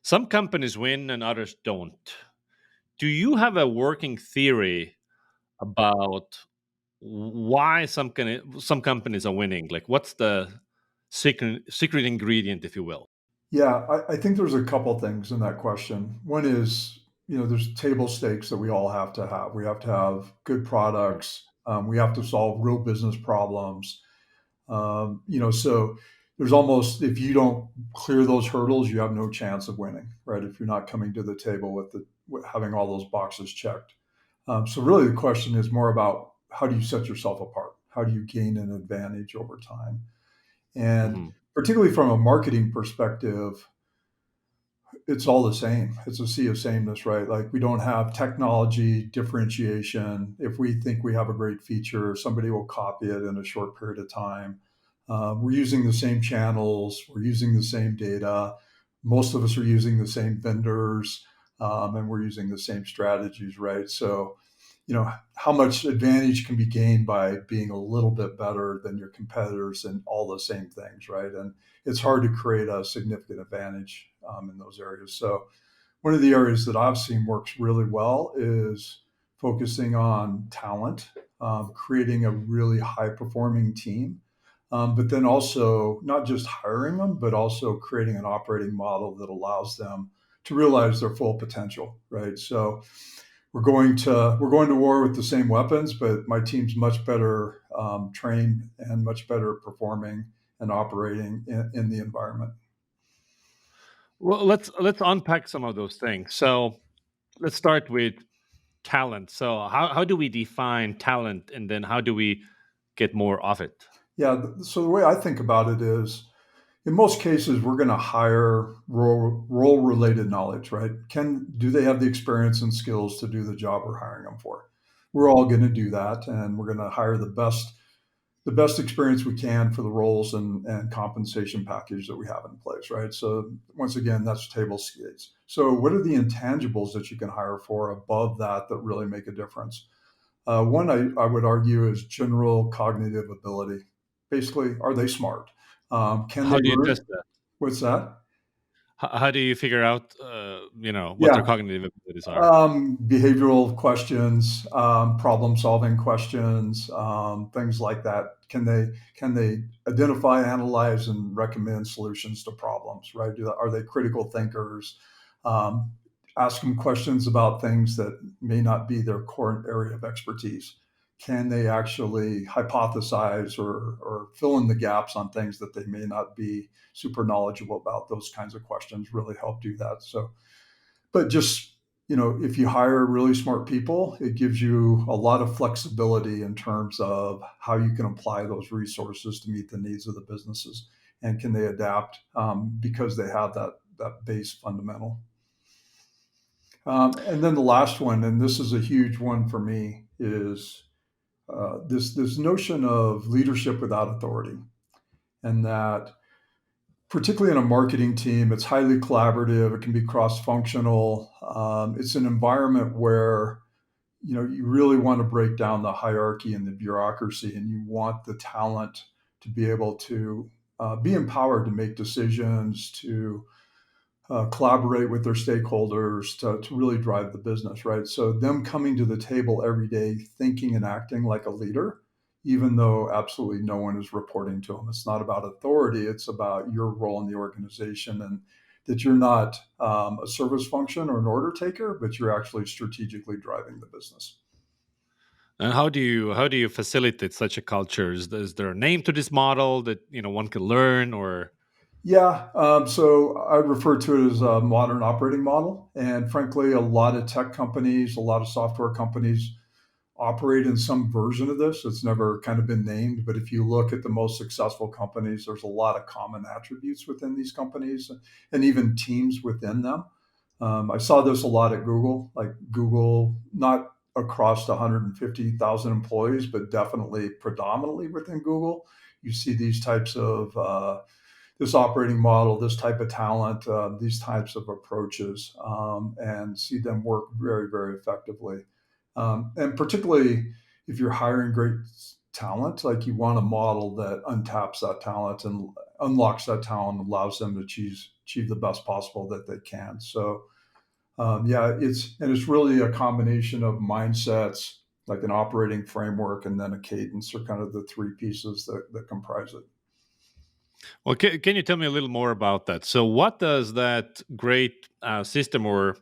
Some companies win and others don't. Do you have a working theory about why some companies are winning? Like, what's the secret ingredient, if you will? Yeah, I think there's a couple things in that question. One is, there's table stakes that we all have to have. We have to have good products. We have to solve real business problems. So there's almost, if you don't clear those hurdles, you have no chance of winning, right? If you're not coming to the table with having all those boxes checked. So really, the question is more about how do you set yourself apart? How do you gain an advantage over time? And Mhm. particularly from a marketing perspective, it's all the same. It's a sea of sameness, right? Like we don't have technology differentiation. If we think we have a great feature, somebody will copy it in a short period of time. We're using the same channels. We're using the same data. Most of us are using the same vendors, and we're using the same strategies, right? So, how much advantage can be gained by being a little bit better than your competitors in all the same things, right? And it's hard to create a significant advantage in those areas. So, one of the areas that I've seen works really well is focusing on talent, creating a really high performing team, but then also not just hiring them, but also creating an operating model that allows them to realize their full potential, right? So we're going to war with the same weapons, but my team's much better trained and much better performing and operating in the environment. Well, let's unpack some of those things. So let's start with talent. So how do we define talent, and then how do we get more of it? Yeah. So the way I think about it is, in most cases, we're going to hire role related knowledge, right? Do they have the experience and skills to do the job we're hiring them for? We're all going to do that, and we're going to hire the best experience we can for the roles and compensation package that we have in place, right? So once again, that's table stakes. So what are the intangibles that you can hire for above that really make a difference? One I would argue is general cognitive ability. Basically, are they smart? Can How they do you test learn? that? What's that? How do you figure out, what their Yeah, cognitive abilities are? behavioral questions, problem solving questions, things like that. Can they identify, analyze, and recommend solutions to problems? Right? Are they critical thinkers? Um, Ask them questions about things that may not be their core area of expertise. Can they actually hypothesize or fill in the gaps on things that they may not be super knowledgeable about? Those kinds of questions really help do that. So, but just, if you hire really smart people, it gives you a lot of flexibility in terms of how you can apply those resources to meet the needs of the businesses, and can they adapt because they have that base fundamental. And then the last one, and this is a huge one for me, is this notion of leadership without authority, and that particularly in a marketing team, it's highly collaborative. It can be cross-functional. It's an environment where you really want to break down the hierarchy and the bureaucracy, and you want the talent to be able to be empowered to make decisions, to collaborate with their stakeholders, to really drive the business, right? So them coming to the table every day, thinking and acting like a leader, even though absolutely no one is reporting to them. It's not about authority. It's about your role in the organization, and that you're not a service function or an order taker, but you're actually strategically driving the business. And how do you facilitate such a culture? Is there a name to this model that one can learn, or Yeah, so I refer to it as a modern operating model. And frankly, a lot of tech companies, a lot of software companies operate in some version of this. It's never kind of been named, but if you look at the most successful companies, there's a lot of common attributes within these companies and even teams within them. I saw this a lot at Google, like Google, not across the 150,000 employees, but definitely predominantly within Google. You see these types of this operating model, this type of talent, these types of approaches, and see them work very, very effectively. And particularly if you're hiring great talent, like you want a model that untaps that talent and unlocks that talent, allows them to achieve the best possible that they can. So yeah, it's really a combination of mindsets, like an operating framework, and then a cadence are kind of the three pieces that comprise it. Well, can you tell me a little more about that? So, what does that great system or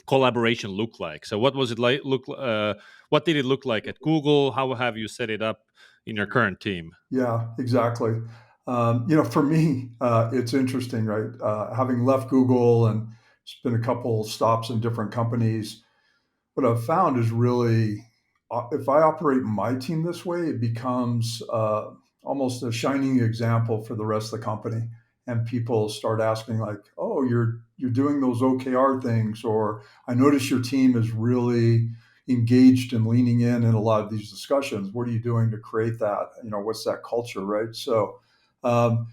collaboration look like? So, what was it like? What did it look like at Google? How have you set it up in your current team? Yeah, exactly. For me, it's interesting, right? Having left Google and spent a couple stops in different companies, what I've found is really, if I operate my team this way, it becomes almost a shining example for the rest of the company. And people start asking, like, "Oh, you're doing those OKR things," or "I notice your team is really engaged and leaning in a lot of these discussions. What are you doing to create that? What's that culture, right?" So, um,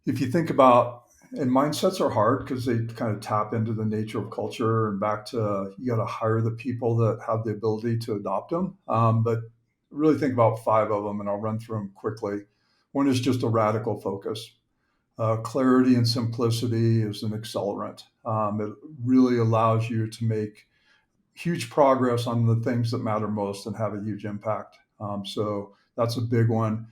if you think about, and mindsets are hard because they kind of tap into the nature of culture and back to, you got to hire the people that have the ability to adopt them. But really think about five of them, and I'll run through them quickly. One is just a radical focus. Clarity and simplicity is an accelerant. It really allows you to make huge progress on the things that matter most and have a huge impact. So that's a big one.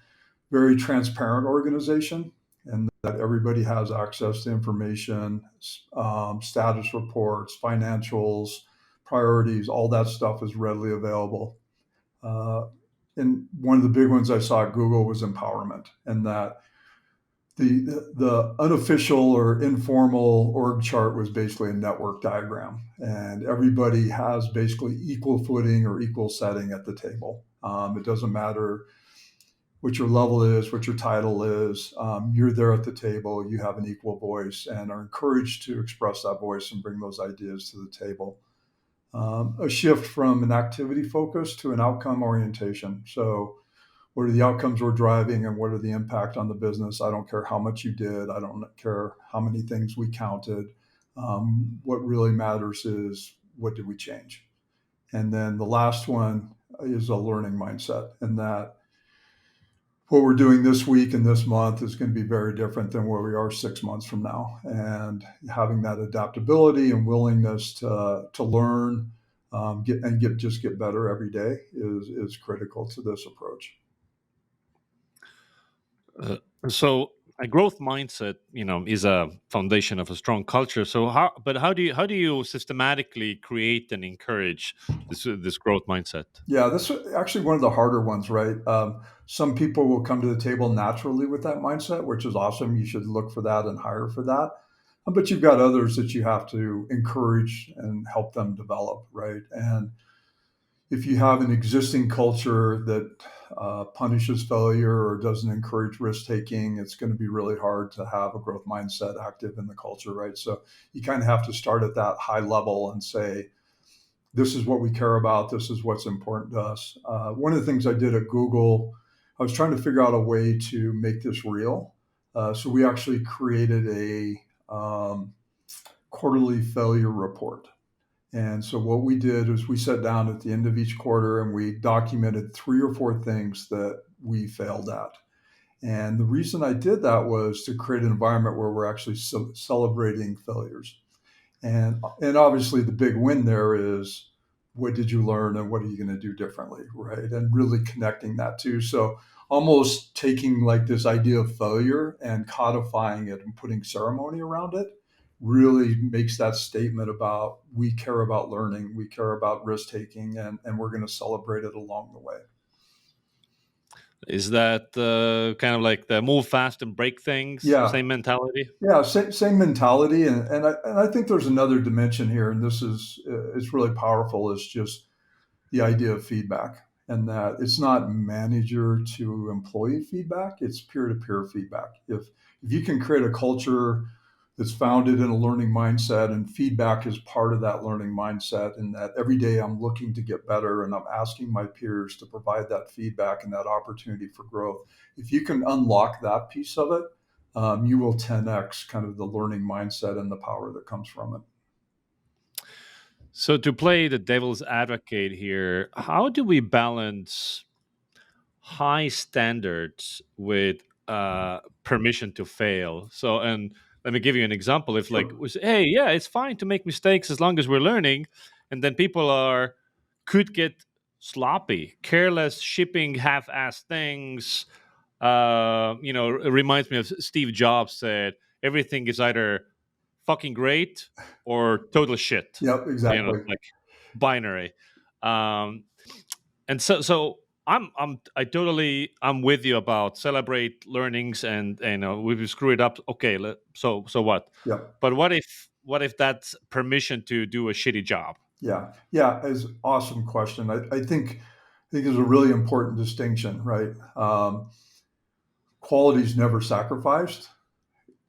Very transparent organization, and that everybody has access to information, status reports, financials, priorities, all that stuff is readily available. Uh, and one of the big ones I saw at Google was empowerment, and that the unofficial or informal org chart was basically a network diagram, and everybody has basically equal footing or equal setting at the table. It doesn't matter what your level is, what your title is. You're there at the table, you have an equal voice, and are encouraged to express that voice and bring those ideas to the table. A shift from an activity focus to an outcome orientation. So, what are the outcomes we're driving and what are the impact on the business? I don't care how much you did, I don't care how many things we counted. What really matters is, what did we change? And then the last one is a learning mindset, and that what we're doing this week and this month is going to be very different than where we are 6 months from now. And having that adaptability and willingness to learn, get better every day is critical to this approach. Uh, so, a growth mindset, is a foundation of a strong culture. So, how do you systematically create and encourage this growth mindset? Yeah, this is actually one of the harder ones, right? Some people will come to the table naturally with that mindset, which is awesome. You should look for that and hire for that. But you've got others that you have to encourage and help them develop, right? And if you have an existing culture that punishes failure or doesn't encourage risk taking, it's going to be really hard to have a growth mindset active in the culture, right? So you kind of have to start at that high level and say, this is what we care about. This is what's important to us. One of the things I did at Google, I was trying to figure out a way to make this real. So we actually created a quarterly failure report. And so what we did is we sat down at the end of each quarter and we documented three or four things that we failed at. And the reason I did that was to create an environment where we're actually celebrating failures. And obviously the big win there is, what did you learn and what are you going to do differently, right? And really connecting that too. So almost taking like this idea of failure and codifying it and putting ceremony around it really makes that statement about, we care about learning, we care about risk taking, and we're going to celebrate it along the way. Is that kind of like the move fast and break things, Yeah, same mentality? yeah, same mentality, and I think there's another dimension here, and this is it's really powerful. Is just the idea of feedback, and that it's not manager to employee feedback, it's peer to peer feedback. If you can create a culture that's founded in a learning mindset, and feedback is part of that learning mindset, and that every day I'm looking to get better and I'm asking my peers to provide that feedback and that opportunity for growth. If you can unlock that piece of it, you will 10x kind of the learning mindset and the power that comes from it. So, to play the devil's advocate here, how do we balance high standards with permission to fail. So, and let me give you an example. If like we say, hey, yeah, it's fine to make mistakes as long as we're learning, and then people are could get sloppy, careless, shipping half-assed things. It reminds me of Steve Jobs said everything is either fucking great or total shit. Yep, exactly. Like binary. Um, and so I'm with you about celebrate learnings, and we screw it up. Okay, so what? Yep. But what if that's permission to do a shitty job? Yeah. Yeah. It's an awesome question. I think there's a really important distinction, right? Quality is never sacrificed,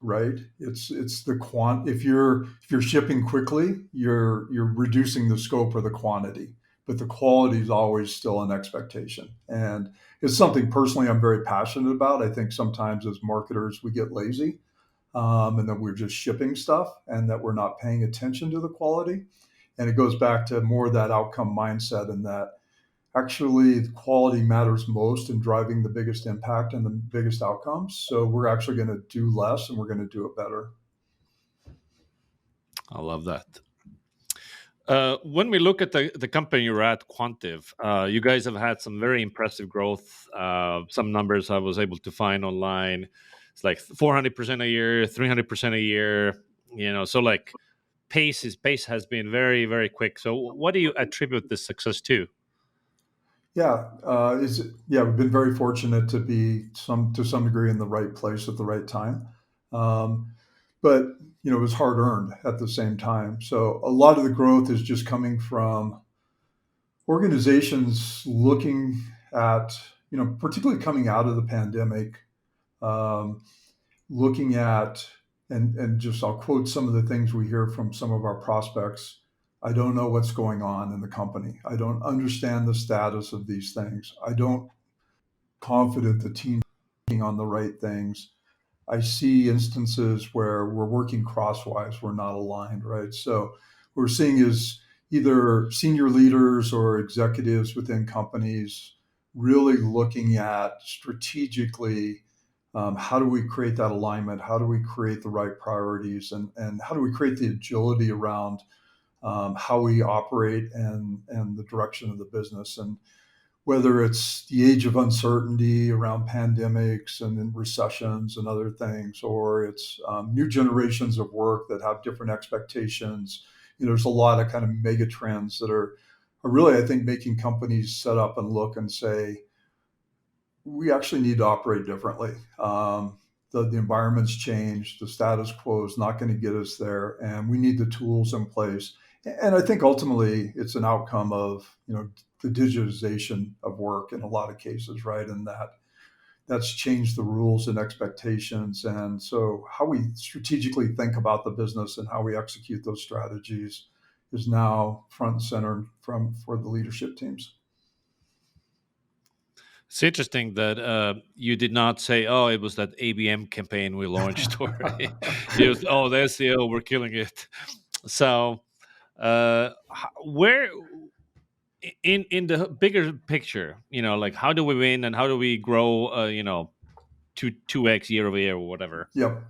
right? It's the quant. If you're shipping quickly, you're reducing the scope or the quantity, but the quality is always still an expectation, and it's something personally I'm very passionate about. I think sometimes as marketers we get lazy, and that we're just shipping stuff, and that we're not paying attention to the quality. And it goes back to more of that outcome mindset, and that actually the quality matters most in driving the biggest impact and the biggest outcomes. So we're actually going to do less and we're going to do it better. I love that. When we look at the company you're at, Quantive, you guys have had some very impressive growth. Some numbers I was able to find online. It's like 400% a year, 300% a year. So like pace has been very, very quick. So what do you attribute this success to? Yeah, we've been very fortunate to be to some degree in the right place at the right time, um, but it was hard earned at the same time. So a lot of the growth is just coming from organizations looking at, particularly coming out of the pandemic, um, looking at, and just I'll quote some of the things we hear from some of our prospects. I don't know what's going on in the company. I don't understand the status of these things. I don't confident the team's working on the right things. I see instances where we're working crosswise, we're not aligned, right? So what we're seeing is either senior leaders or executives within companies really looking at strategically, how do we create that alignment? How do we create the right priorities? And how do we create the agility around how we operate and the direction of the business? And whether it's the age of uncertainty around pandemics and then recessions and other things, or it's new generations of work that have different expectations. There's a lot of kind of mega trends that are really, I think, making companies set up and look and say, we actually need to operate differently. The environment's changed, the status quo is not going to get us there, and we need the tools in place. And I think ultimately it's an outcome of the digitization of work in a lot of cases, right? And that's changed the rules and expectations. And so how we strategically think about the business and how we execute those strategies is now front and center for the leadership teams. It's interesting that you did not say, "Oh, it was that ABM campaign we launched," or it was, "Oh, the SEO, we're killing it." So, where in the bigger picture, like how do we win and how do we grow? Two x year over year or whatever. Yep.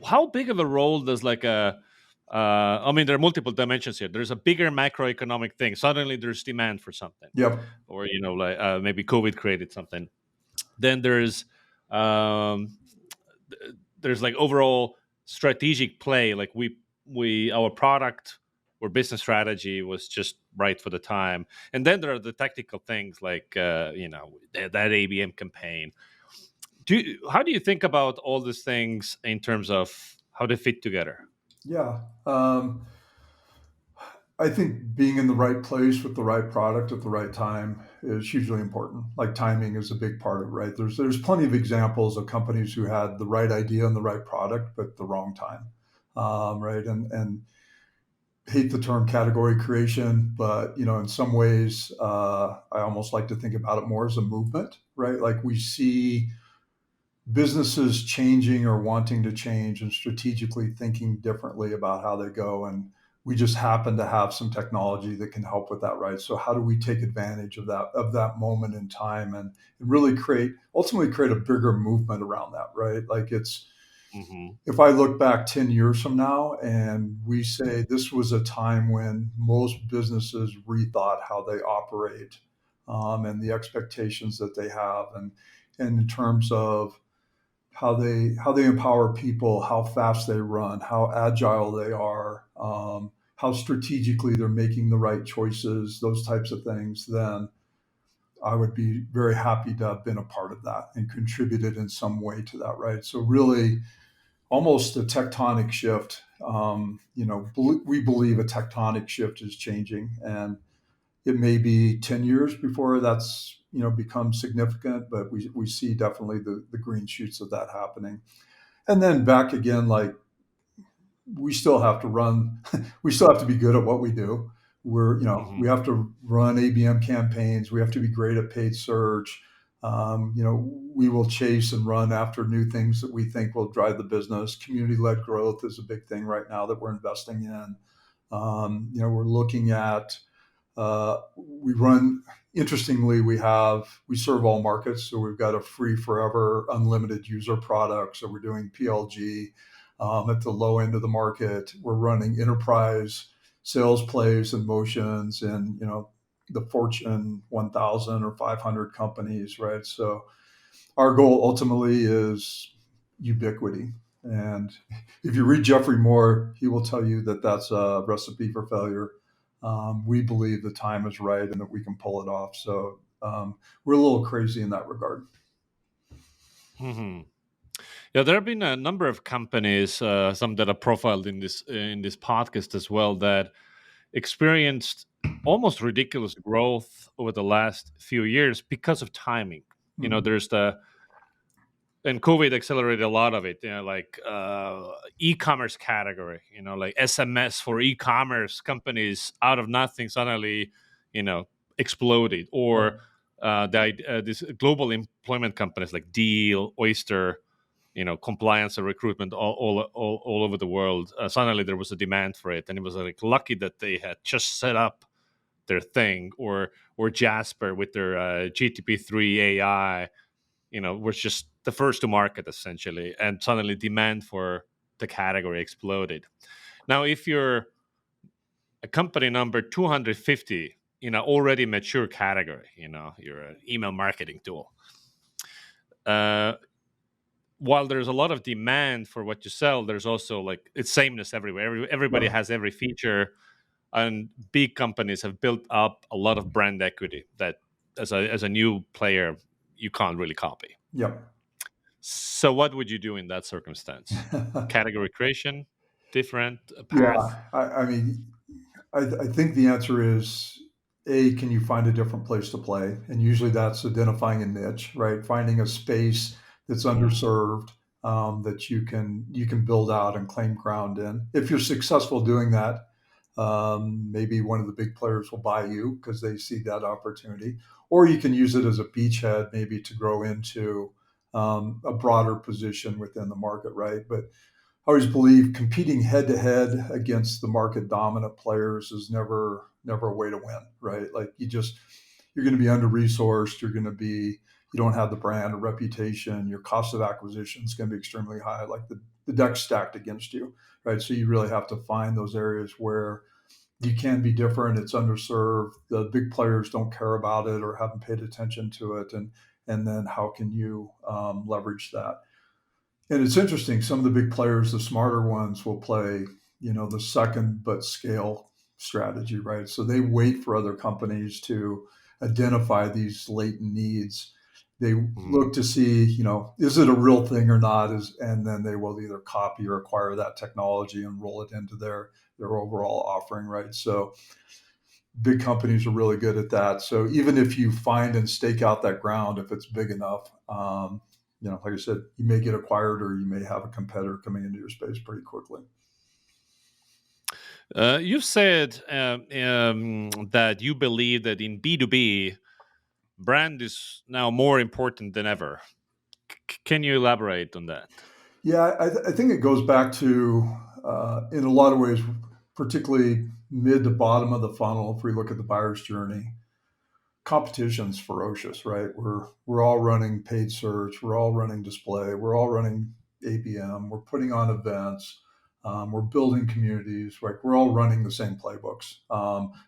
How big of a role does like a I mean, there are multiple dimensions here. There's a bigger macroeconomic thing. Suddenly, there's demand for something, Yep. or like maybe COVID created something. Then um, there's like overall strategic play. Like we our product or business strategy was just right for the time. And then there are the tactical things like that ABM campaign. How do you think about all these things in terms of how they fit together? Yeah. I think being in the right place with the right product at the right time is hugely important. Like timing is a big part of it, right? There's plenty of examples of companies who had the right idea and the right product, but the wrong time, right? And hate the term category creation, but in some ways, I almost like to think about it more as a movement, right? Like we see businesses changing or wanting to change and strategically thinking differently about how they go. And We just happen to have some technology that can help with that, right? So how do we take advantage of that moment in time and really ultimately create a bigger movement around that, right? Like it's Hmm. if I look back 10 years from now and we say this was a time when most businesses rethought how they operate, and the expectations that they have, and in terms of how they empower people, how fast they run, how agile they are, how strategically they're making the right choices, those types of things, then I would be very happy to have been a part of that and contributed in some way to that, right? So really, almost a tectonic shift. We believe a tectonic shift is changing, and it may be 10 years before that's becomes significant, but we see definitely the green shoots of that happening. And then back again, like we still have to run, we still have to be good at what we do. We Hmm. have to run ABM campaigns. We have to be great at paid search. We will chase and run after new things that we think will drive the business. Community led growth is a big thing right now that we're investing in. We're looking at we run, interestingly, we serve all markets. So we've got a free forever unlimited user product. So we're doing PLG at the low end of the market. We're running enterprise sales plays and motions and, the Fortune 1000 or 500 companies, right? So our goal ultimately is ubiquity. And if you read Jeffrey Moore, he will tell you that that's a recipe for failure. We believe the time is right and that we can pull it off. So we're a little crazy in that regard. Hmm. Yeah, there have been a number of companies, some that are profiled in this podcast as well, that experienced almost ridiculous growth over the last few years because of timing. Mhm. There's the and COVID accelerated a lot of it. Like e-commerce category. Like SMS for e-commerce companies out of nothing suddenly, you know, exploded. Right. Or this global employment companies like Deal, Oyster, compliance and recruitment all over the world. Suddenly there was a demand for it, and it was like lucky that they had just set up their thing, or Jasper with their GTP3 AI, was just the first to market essentially, and suddenly demand for the category exploded. Now, if you're a company number 250 in an already mature category, you're an email marketing tool. Uh, while there's a lot of demand for what you sell, there's also like it's sameness everywhere. Everybody Yep. has every feature, and big companies have built up a lot of brand equity that, as a new player, you can't really copy. Yep. So, what would you do in that circumstance? Category creation, different path. Yeah. I mean, I think the answer is can you find a different place to play? And usually that's identifying a niche, right? Finding a space that's Mm, underserved, that you can build out and claim ground in. If you're successful doing that, maybe one of the big players will buy you because they see that opportunity, or you can use it as a beachhead, maybe to grow into a broader position within the market, right? But I always believe competing head to head against the market dominant players is never a way to win, right? Like you're going to be under resourced, you don't have the brand or reputation, your cost of acquisition is going to be extremely high, like the deck's stacked against you, right? So you really have to find those areas where you can be different, it's underserved, the big players don't care about it or haven't paid attention to it, and then how can you leverage that? And it's interesting. Some of the big players, the smarter ones, will play, the second but scale strategy, right? So they wait for other companies to identify these latent needs. They mm. look to see, is it a real thing or not? And then they will either copy or acquire that technology and roll it into their overall offering, right? So big companies are really good at that. So even if you find and stake out that ground, if it's big enough, like I said, you may get acquired or you may have a competitor coming into your space pretty quickly. You've said that you believe that in B2B, brand is now more important than ever. Can you elaborate on that? Yeah, I think it goes back to, in a lot of ways, particularly mid to bottom of the funnel, if we look at the buyer's journey, competition's ferocious, right? We're all running paid search, we're all running display, we're all running ABM, we're putting on events, we're building communities, right? We're all running the same playbooks,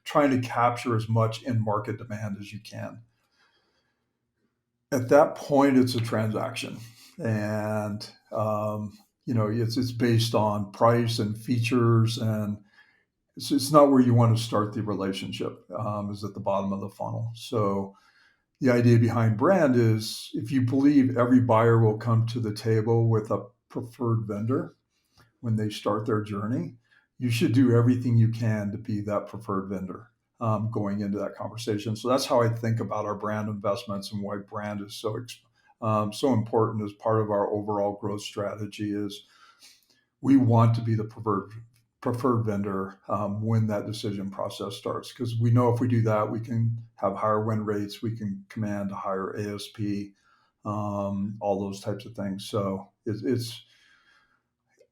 trying to capture as much in market demand as you can. At that point, it's a transaction, and it's based on price and features, and it's not where you want to start the relationship. Is at the bottom of the funnel. So the idea behind brand is if you believe every buyer will come to the table with a preferred vendor when they start their journey, you should do everything you can to be that preferred vendor going into that conversation. So that's how I think about our brand investments and why brand is so important as part of our overall growth strategy. Is we want to be the preferred vendor when that decision process starts, because we know if we do that, we can have higher win rates, we can command a higher ASP, all those types of things. So it's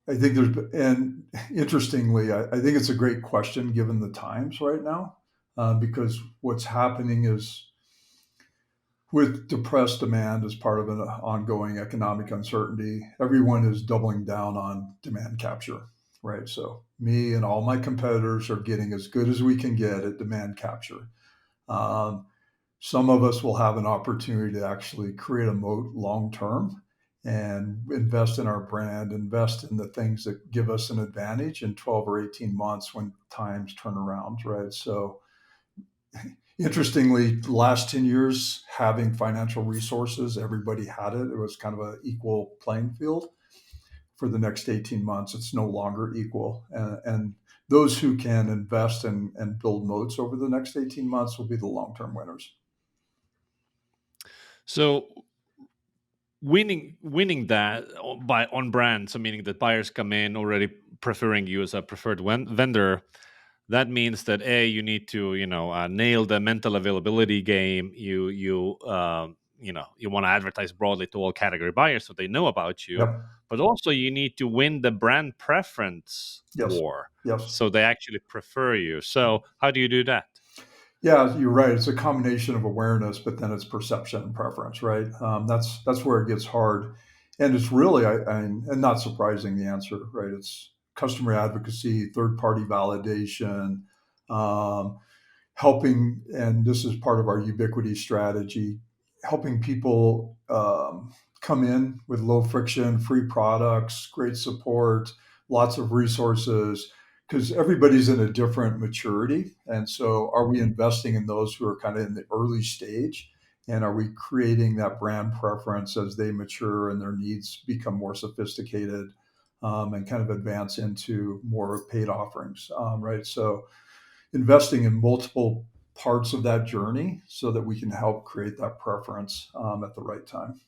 I think and interestingly, I think it's a great question given the times right now, because what's happening is with depressed demand as part of an ongoing economic uncertainty, everyone is doubling down on demand capture, right? So me and all my competitors are getting as good as we can get at demand capture. Um, some of us will have an opportunity to actually create a moat long term and invest in our brand, invest in the things that give us an advantage in 12 or 18 months when times turn around, right? So interestingly, the last 10 years, having financial resources, everybody had it. It was kind of an equal playing field. For the next 18 months, it's no longer equal. And those who can invest and build moats over the next 18 months will be the long term winners. So winning that by on brand, so meaning that buyers come in already preferring you as a preferred vendor. That means that you need to nail the mental availability game. You want to advertise broadly to all category buyers so they know about you, Yep. but also you need to win the brand preference Yes. war Yes. so they actually prefer you. So how do you do that? Yeah, you're right. It's a combination of awareness, but then it's perception and preference, right? That's where it gets hard, and it's really, and not surprising, the answer, right? It's customer advocacy, third party validation, um, helping, and this is part of our ubiquity strategy, helping people come in with low friction, free products, great support, lots of resources, because everybody's in a different maturity. And so, are we investing in those who are kind of in the early stage? And are we creating that brand preference as they mature and their needs become more sophisticated and kind of advance into more paid offerings, right? So, investing in multiple parts of that journey so that we can help create that preference at the right time.